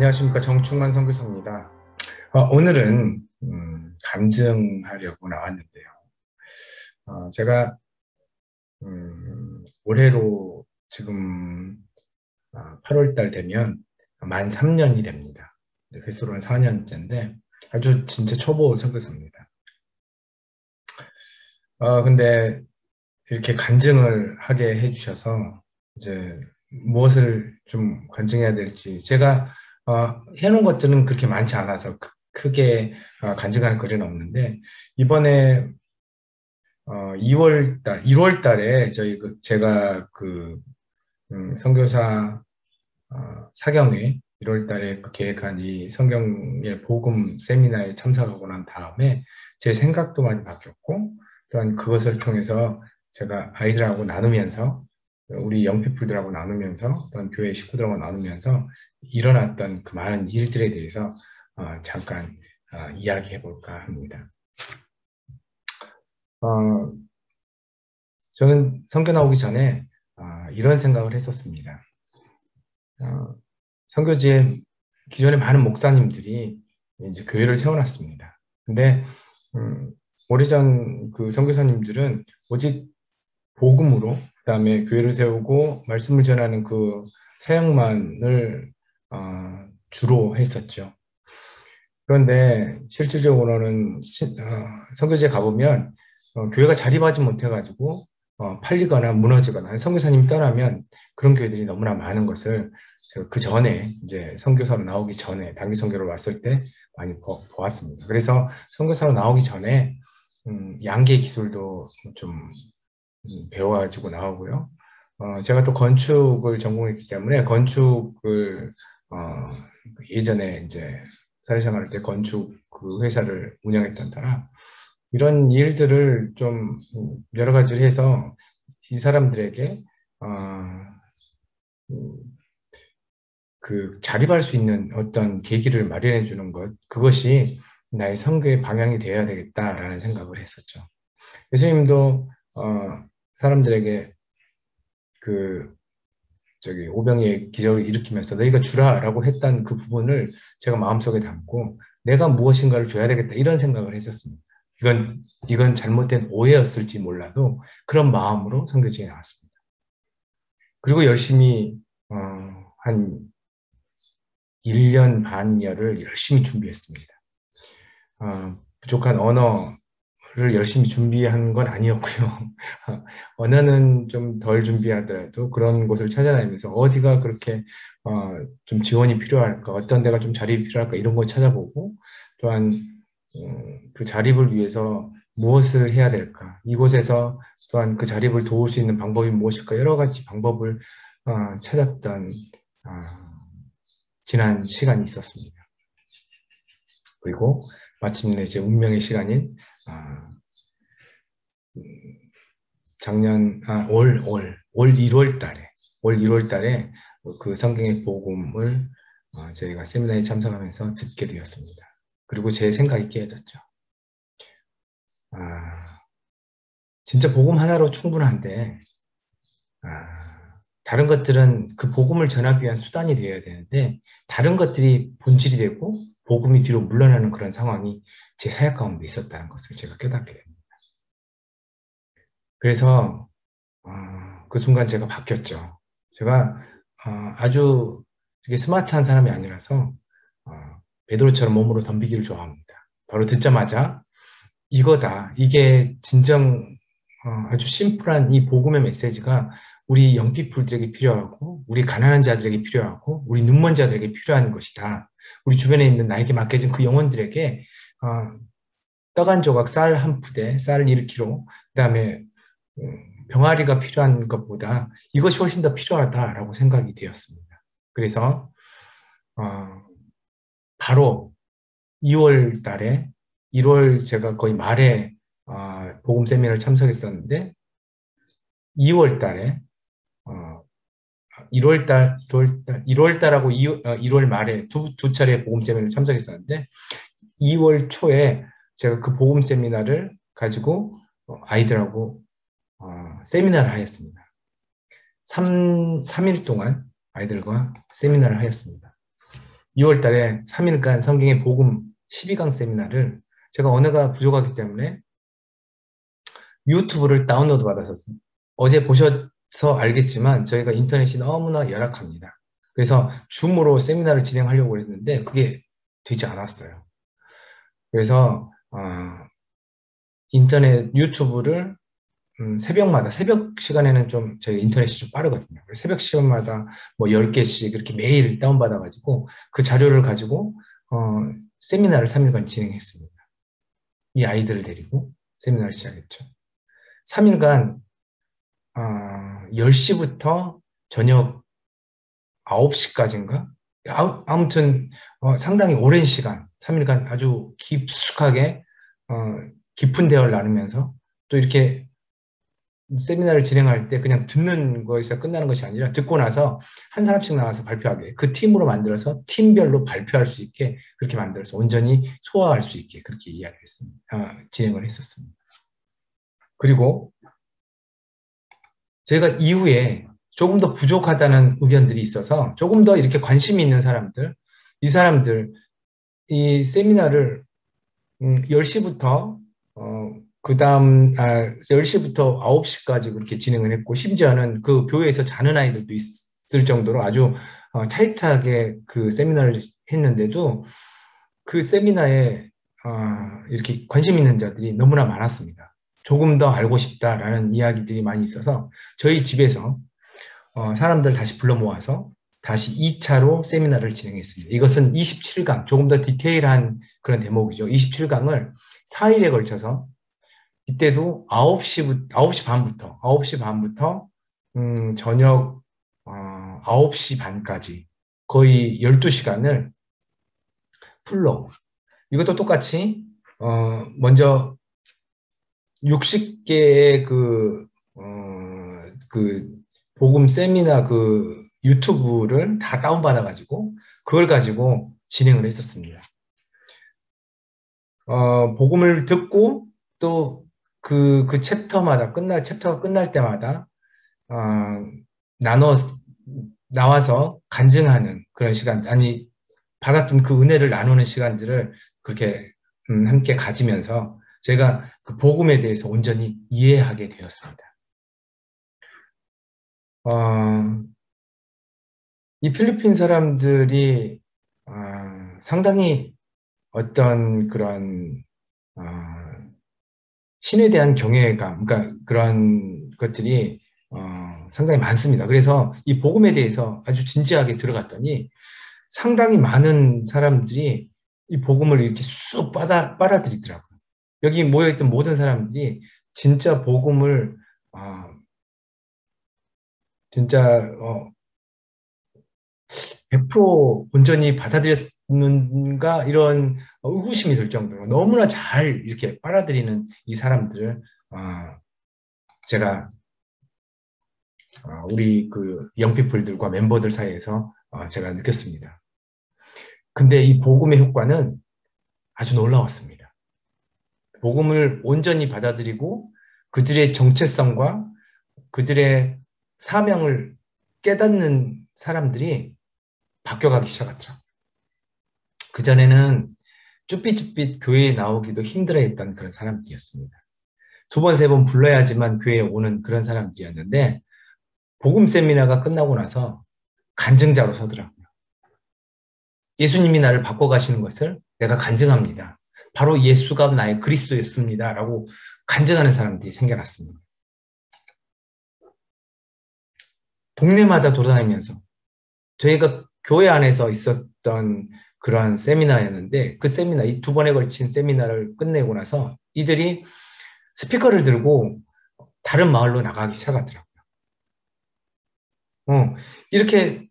안녕하십니까. 정충만 선교사입니다. 오늘은 간증하려고 나왔는데요. 제가 올해로 지금 8월 달 되면 만 3년이 됩니다. 횟수로는 4년째인데 아주 진짜 초보 선교사입니다. 근데 이렇게 간증을 하게 해주셔서 이제 무엇을 좀 간증해야 될지 제가 해놓은 것들은 그렇게 많지 않아서 크게 간증할 거리는 없는데 이번에 2월 달, 1월 달에 제가 선교사 사경회 1월 달에 계획한 이 성경의 복음 세미나에 참석하고 난 다음에 제 생각도 많이 바뀌었고 또한 그것을 통해서 제가 아이들하고 나누면서 우리 영피플들하고 나누면서 또한 교회 식구들하고 나누면서 일어났던 그 많은 일들에 대해서 잠깐 이야기해 볼까 합니다. 저는 선교 나오기 전에 이런 생각을 했었습니다. 선교지에 기존에 많은 목사님들이 이제 교회를 세워놨습니다. 근데 오래전 그 선교사님들은 오직 복음으로 그다음에 교회를 세우고 말씀을 전하는 그 사역만을 주로 했었죠. 그런데 실질적으로는 선교지에 가보면 교회가 자립하지 못해가지고 팔리거나 무너지거나 선교사님이 떠나면 그런 교회들이 너무나 많은 것을 제가 그 전에 이제 선교사로 나오기 전에 단기 선교로 왔을 때 많이 보았습니다. 그래서 선교사로 나오기 전에 양계 기술도 좀 배워가지고 나오고요. 제가 또 건축을 전공했기 때문에 건축을 예전에 이제 사회생활할 때 건축 그 회사를 운영했던 터라 이런 일들을 좀 여러 가지를 해서 이 사람들에게 그 자립할 수 있는 어떤 계기를 마련해 주는 것, 그것이 나의 선교의 방향이 되어야 되겠다라는 생각을 했었죠. 예수님도 사람들에게 오병이의 기적을 일으키면서 너희가 주라라고 했던 그 부분을 제가 마음속에 담고 내가 무엇인가를 줘야 되겠다 이런 생각을 했었습니다. 이건 잘못된 오해였을지 몰라도 그런 마음으로 선교지에 나왔습니다. 그리고 열심히 한 1년 반여를 열심히 준비했습니다. 부족한 언어를 열심히 준비한 건 아니었고요. 언어는 좀 덜 준비하더라도 그런 곳을 찾아다니면서 어디가 그렇게 좀 지원이 필요할까, 어떤 데가 좀 자립이 필요할까 이런 걸 찾아보고 또한 그 자립을 위해서 무엇을 해야 될까, 이곳에서 또한 그 자립을 도울 수 있는 방법이 무엇일까 여러 가지 방법을 찾았던 지난 시간이 있었습니다. 그리고 마침내 제 운명의 시간인 올 1월 달에 그 성경의 복음을 저희가 세미나에 참석하면서 듣게 되었습니다. 그리고 제 생각이 깨어졌죠. 진짜 복음 하나로 충분한데 다른 것들은 그 복음을 전하기 위한 수단이 되어야 되는데 다른 것들이 본질이 되고 복음이 뒤로 물러나는 그런 상황이 제 사역 가운데 있었다는 것을 제가 깨닫게 됩니다. 그래서 그 순간 제가 바뀌었죠. 제가 아주 이렇게 스마트한 사람이 아니라서 베드로처럼 몸으로 덤비기를 좋아합니다. 바로 듣자마자 이거다. 이게 진정 아주 심플한 이 복음의 메시지가 우리 영피플들에게 필요하고 우리 가난한 자들에게 필요하고 우리 눈먼 자들에게 필요한 것이다. 우리 주변에 있는 나에게 맡겨진 그 영혼들에게 떡 한 조각, 쌀 한 푸대, 쌀 1kg, 그다음에 병아리가 필요한 것보다 이것이 훨씬 더 필요하다라고 생각이 되었습니다. 그래서 바로 2월 달에 1월 제가 거의 말에 복음 세미나를 참석했었는데 2월 달에 1월 달하고 1월 말에 두 차례 복음 세미나를 참석했었는데 2월 초에 제가 그 복음 세미나를 가지고 아이들하고 세미나를 하였습니다. 3일 동안 아이들과 세미나를 하였습니다. 2월 달에 3일간 성경의 복음 12강 세미나를 제가 언어가 부족하기 때문에 유튜브를 다운로드 받아서 어제 보셔서 알겠지만 저희가 인터넷이 너무나 열악합니다. 그래서 줌으로 세미나를 진행하려고 했는데 그게 되지 않았어요. 그래서 인터넷 유튜브를 새벽마다 새벽 시간에는 좀 저희 인터넷이 좀 빠르거든요. 새벽 시간마다 뭐 10개씩 이렇게 매일 다운받아 가지고 그 자료를 가지고 세미나를 3일간 진행했습니다. 이 아이들을 데리고 세미나를 시작했죠. 3일간 10시부터 저녁 9시까지인가? 아무튼 상당히 오랜 시간 3일간 아주 깊숙하게 깊은 대화를 나누면서 또 이렇게 세미나를 진행할 때 그냥 듣는 거에서 끝나는 것이 아니라 듣고 나서 한 사람씩 나와서 발표하게 그 팀으로 만들어서 팀별로 발표할 수 있게 그렇게 만들어서 온전히 소화할 수 있게 그렇게 이야기했습니다. 진행을 했었습니다. 그리고 제가 이후에 조금 더 부족하다는 의견들이 있어서 조금 더 이렇게 관심이 있는 사람들, 이 사람들, 이 세미나를 10시부터 그 다음 10시부터 9시까지 그렇게 진행을 했고 심지어는 그 교회에서 자는 아이들도 있을 정도로 아주 타이트하게 그 세미나를 했는데도 그 세미나에 이렇게 관심 있는 자들이 너무나 많았습니다. 조금 더 알고 싶다라는 이야기들이 많이 있어서 저희 집에서 사람들 다시 불러 모아서 다시 2차로 세미나를 진행했습니다. 이것은 27강, 조금 더 디테일한 그런 대목이죠. 27강을 4일에 걸쳐서 이때도 9시 반부터 저녁 9시 반까지 거의 12시간을 풀로 이것도 똑같이 먼저 60개의 그 복음 세미나 그 유튜브를 다 다운받아 가지고 그걸 가지고 진행을 했었습니다. 복음을 듣고 또 그 챕터가 끝날 때마다 나와서 간증하는 그런 시간, 아니 받았던 그 은혜를 나누는 시간들을 그렇게 함께 가지면서 제가 그 복음에 대해서 온전히 이해하게 되었습니다. 이 필리핀 사람들이 상당히 어떤 그런 신에 대한 경외감, 그러니까 그런 것들이 상당히 많습니다. 그래서 이 복음에 대해서 아주 진지하게 들어갔더니 상당히 많은 사람들이 이 복음을 이렇게 쑥 빨아들이더라고요. 여기 모여있던 모든 사람들이 진짜 복음을 진짜 100% 온전히 받아들였는가 이런 의구심이 들 정도로 너무나 잘 이렇게 빨아들이는 이 사람들을 제가 우리 그 영피플들과 멤버들 사이에서 제가 느꼈습니다. 근데 이 복음의 효과는 아주 놀라웠습니다. 복음을 온전히 받아들이고 그들의 정체성과 그들의 사명을 깨닫는 사람들이 바뀌어가기 시작하더라고요. 그전에는 쭈삣쭈삣 교회에 나오기도 힘들어했던 그런 사람들이었습니다. 2번, 3번 불러야지만 교회에 오는 그런 사람들이었는데 복음 세미나가 끝나고 나서 간증자로 서더라고요. 예수님이 나를 바꿔가시는 것을 내가 간증합니다. 바로 예수가 나의 그리스도였습니다. 라고 간증하는 사람들이 생겨났습니다. 동네마다 돌아다니면서 저희가 교회 안에서 있었던 그러한 세미나였는데 그 세미나, 이 2번에 걸친 세미나를 끝내고 나서 이들이 스피커를 들고 다른 마을로 나가기 시작하더라고요. 이렇게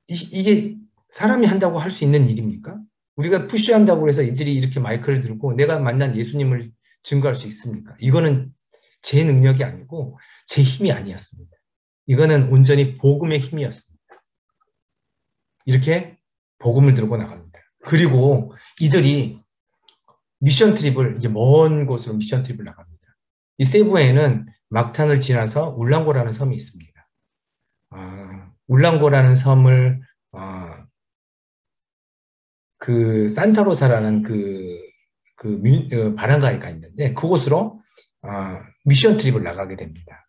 이게 사람이 한다고 할 수 있는 일입니까? 우리가 푸시한다고 해서 이들이 이렇게 마이크를 들고 내가 만난 예수님을 증거할 수 있습니까? 이거는 제 능력이 아니고 제 힘이 아니었습니다. 이거는 온전히 복음의 힘이었습니다. 이렇게 복음을 들고 나갑니다. 그리고 이들이 미션 트립을 이제 먼 곳으로 미션 트립을 나갑니다. 이 세부에는 막탄을 지나서 울랑고라는 섬이 있습니다. 울랑고라는 섬을 그 산타로사라는 바닷가에가 있는데 그곳으로 미션 트립을 나가게 됩니다.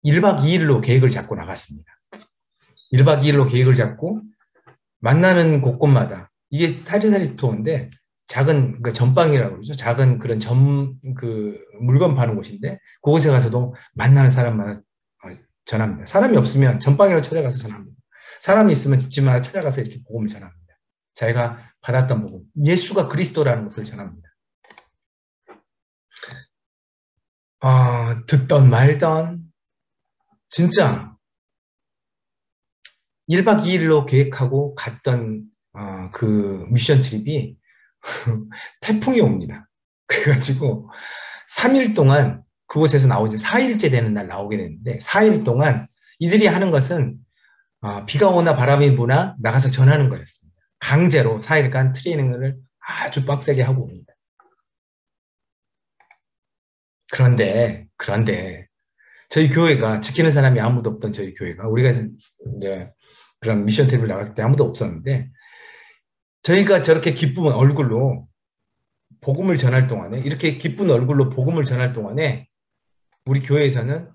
1박 2일로 계획을 잡고 나갔습니다. 1박 2일로 계획을 잡고 만나는 곳곳마다 이게 사리사리 스토어인데 작은 전방이라고 그러죠. 작은 그런 물건 파는 곳인데 그곳에 가서도 만나는 사람마다 전합니다. 사람이 없으면 전방으로 찾아가서 전합니다. 사람이 있으면 집집마다 찾아가서 이렇게 복음을 전합니다. 자기가 받았던 복음, 예수가 그리스도라는 것을 전합니다. 듣던 말던 진짜 1박 2일로 계획하고 갔던 그 미션 트립이 태풍이 옵니다. 그래가지고 3일 동안 그곳에서 나오지 4일째 되는 날 나오게 되는데 4일 동안 이들이 하는 것은 비가 오나 바람이 부나 나가서 전하는 거였습니다. 강제로 4일간 트레이닝을 아주 빡세게 하고 옵니다. 그런데 저희 교회가 지키는 사람이 아무도 없던 저희 교회가 우리가 이제 그런 미션 트립을 나갈 때 아무도 없었는데 저희가 저렇게 기쁜 얼굴로 복음을 전할 동안에 이렇게 기쁜 얼굴로 복음을 전할 동안에 우리 교회에서는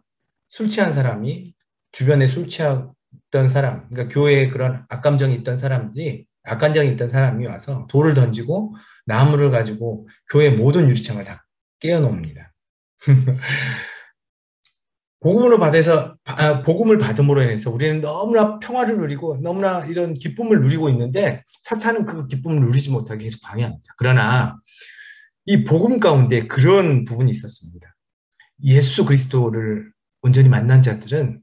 술 취한 사람이 주변에 술 취했던 사람 그러니까 교회에 그런 악감정이 있던 사람이 와서 돌을 던지고 나무를 가지고 교회 모든 유리창을 다 깨어놓습니다. 복음을 받음으로 인해서 우리는 너무나 평화를 누리고 너무나 이런 기쁨을 누리고 있는데 사탄은 그 기쁨을 누리지 못하게 계속 방해합니다. 그러나 이 복음 가운데 그런 부분이 있었습니다. 예수 그리스도를 온전히 만난 자들은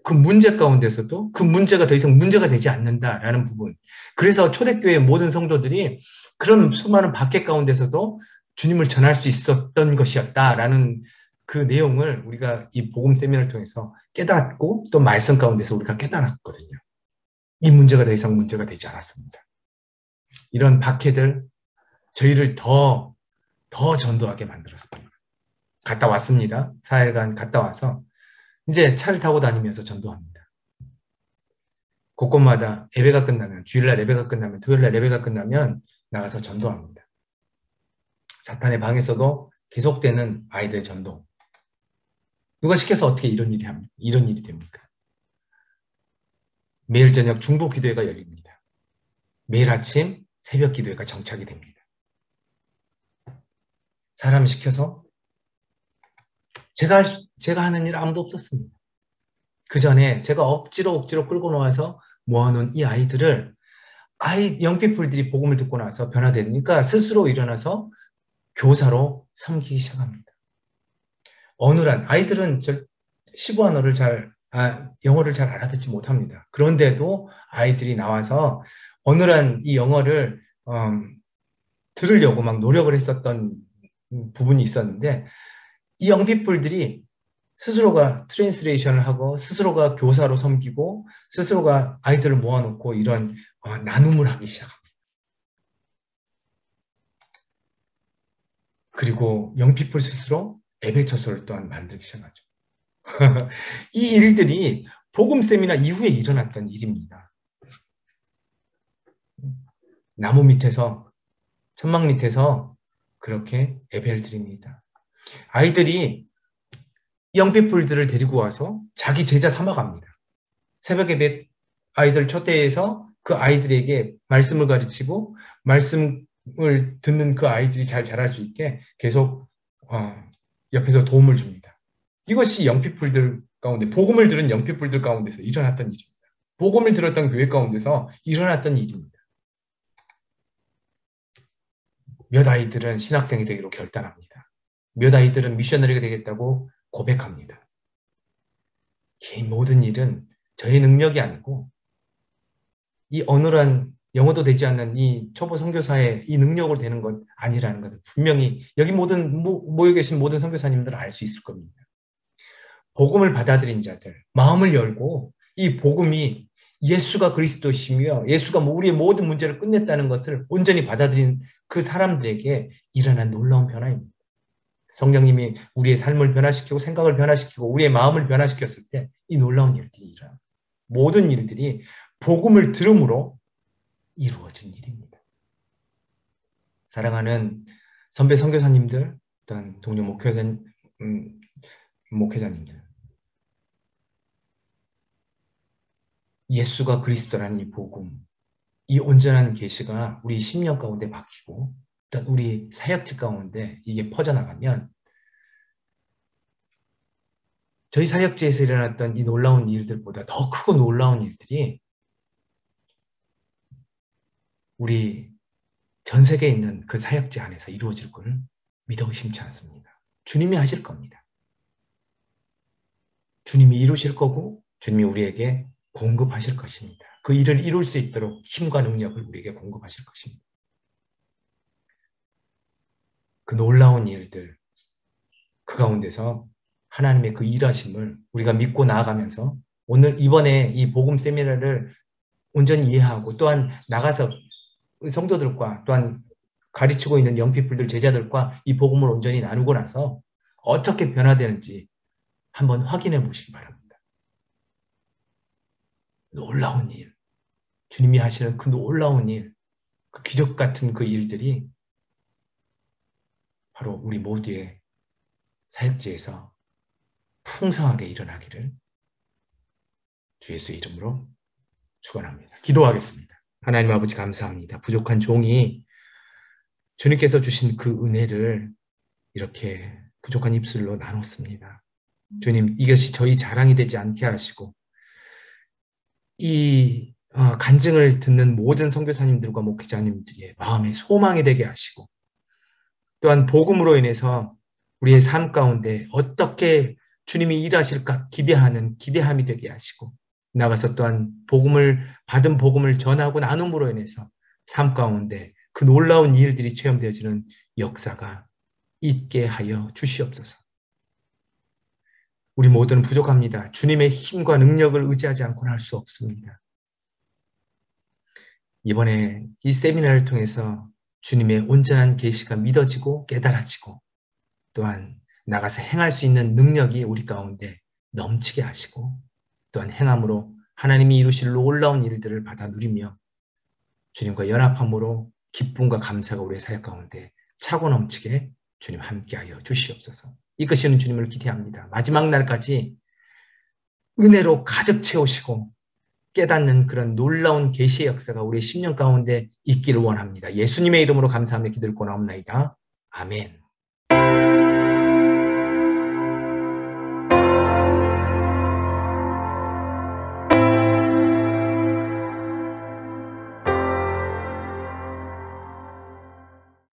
그 문제 가운데서도 그 문제가 더 이상 문제가 되지 않는다라는 부분. 그래서 초대교회 모든 성도들이 그런 수많은 박해 가운데서도 주님을 전할 수 있었던 것이었다라는 그 내용을 우리가 이 복음 세미나를 통해서 깨닫고 또 말씀 가운데서 우리가 깨달았거든요. 이 문제가 더 이상 문제가 되지 않았습니다. 이런 박해들 저희를 더 전도하게 만들었습니다. 갔다 왔습니다. 4일간 갔다 와서 이제 차를 타고 다니면서 전도합니다. 곳곳마다 예배가 끝나면 주일날 예배가 끝나면 토요일날 예배가 끝나면 나가서 전도합니다. 사탄의 방에서도 계속되는 아이들의 전도. 누가 시켜서 어떻게 이런 일이 됩니까? 매일 저녁 중보 기도회가 열립니다. 매일 아침 새벽 기도회가 정착이 됩니다. 사람 시켜서 제가 하는 일 아무도 없었습니다. 그 전에 제가 억지로 끌고 나와서 모아놓은 이 아이들을 영피플들이 복음을 듣고 나서 변화되니까 스스로 일어나서 교사로 섬기기 시작합니다. 어느한 아이들은 15언어를 영어를 잘 알아듣지 못합니다. 그런데도 아이들이 나와서 어느한 이 영어를 들으려고 막 노력을 했었던 부분이 있었는데 이 영피플들이 스스로가 트랜스레이션을 하고 스스로가 교사로 섬기고 스스로가 아이들을 모아놓고 이런 나눔을 하기 시작합니다. 그리고 영피플 스스로 예배 처소를 또한 만들기 시작하죠. 이 일들이 복음 세미나 이후에 일어났던 일입니다. 나무 밑에서 천막 밑에서 그렇게 예배를 드립니다. 아이들이 영피플들을 데리고 와서 자기 제자 삼아갑니다. 새벽 예배 아이들 초대해서 그 아이들에게 말씀을 가르치고 말씀을 듣는 그 아이들이 잘 자랄 수 있게 계속 옆에서 도움을 줍니다. 이것이 영피플들 가운데 복음을 들은 영피플들 가운데서 일어났던 일입니다. 복음을 들었던 교회 가운데서 일어났던 일입니다. 몇 아이들은 신학생이 되기로 결단합니다. 몇 아이들은 미셔너리가 되겠다고 고백합니다. 이 모든 일은 저의 능력이 아니고 이 어눌한 영어도 되지 않는 이 초보 선교사의 이 능력으로 되는 것 아니라는 것을 분명히 여기 모여 계신 모든 선교사님들은 알 수 있을 겁니다. 복음을 받아들인 자들, 마음을 열고 이 복음이 예수가 그리스도시며 예수가 우리의 모든 문제를 끝냈다는 것을 온전히 받아들인 그 사람들에게 일어난 놀라운 변화입니다. 성령님이 우리의 삶을 변화시키고 생각을 변화시키고 우리의 마음을 변화시켰을 때 이 놀라운 일들이 일어납니다. 모든 일들이 복음을 들음으로 이루어진 일입니다. 사랑하는 선배 선교사님들, 또한 동료 목회자님들, 예수가 그리스도라는 이 복음, 이 온전한 계시가 우리 10년 가운데 박히고 또한 우리 사역지 가운데 이게 퍼져나가면 저희 사역지에서 일어났던 이 놀라운 일들보다 더 크고 놀라운 일들이 우리 전 세계에 있는 그 사역지 안에서 이루어질 것을 믿어 의심치 않습니다. 주님이 하실 겁니다. 주님이 이루실 거고 주님이 우리에게 공급하실 것입니다. 그 일을 이룰 수 있도록 힘과 능력을 우리에게 공급하실 것입니다. 그 놀라운 일들, 그 가운데서 하나님의 그 일하심을 우리가 믿고 나아가면서 오늘 이번에 이 복음 세미나를 온전히 이해하고 또한 나가서 성도들과 또한 가르치고 있는 영피플들 제자들과 이 복음을 온전히 나누고 나서 어떻게 변화되는지 한번 확인해 보시기 바랍니다. 놀라운 일, 주님이 하시는 그 놀라운 일, 그 기적 같은 그 일들이 바로 우리 모두의 사역지에서 풍성하게 일어나기를 주 예수의 이름으로 축원합니다. 기도하겠습니다. 하나님 아버지 감사합니다. 부족한 종이 주님께서 주신 그 은혜를 이렇게 부족한 입술로 나눴습니다. 주님, 이것이 저희 자랑이 되지 않게 하시고 이 간증을 듣는 모든 선교사님들과 목회자님들의 마음에 소망이 되게 하시고 또한 복음으로 인해서 우리의 삶 가운데 어떻게 주님이 일하실까 기대하는 기대함이 되게 하시고 나가서 또한 받은 복음을 전하고 나눔으로 인해서 삶 가운데 그 놀라운 일들이 체험되어지는 역사가 있게 하여 주시옵소서. 우리 모두는 부족합니다. 주님의 힘과 능력을 의지하지 않고는 할 수 없습니다. 이번에 이 세미나를 통해서 주님의 온전한 계시가 믿어지고 깨달아지고 또한 나가서 행할 수 있는 능력이 우리 가운데 넘치게 하시고 또한 행함으로 하나님이 이루실 놀라운 일들을 받아 누리며 주님과 연합함으로 기쁨과 감사가 우리의 사역 가운데 차고 넘치게 주님 함께하여 주시옵소서. 이끄시는 주님을 기대합니다. 마지막 날까지 은혜로 가득 채우시고 깨닫는 그런 놀라운 계시의 역사가 우리의 10년 가운데 있기를 원합니다. 예수님의 이름으로 감사하며 기도를 권하옵나이다. 아멘.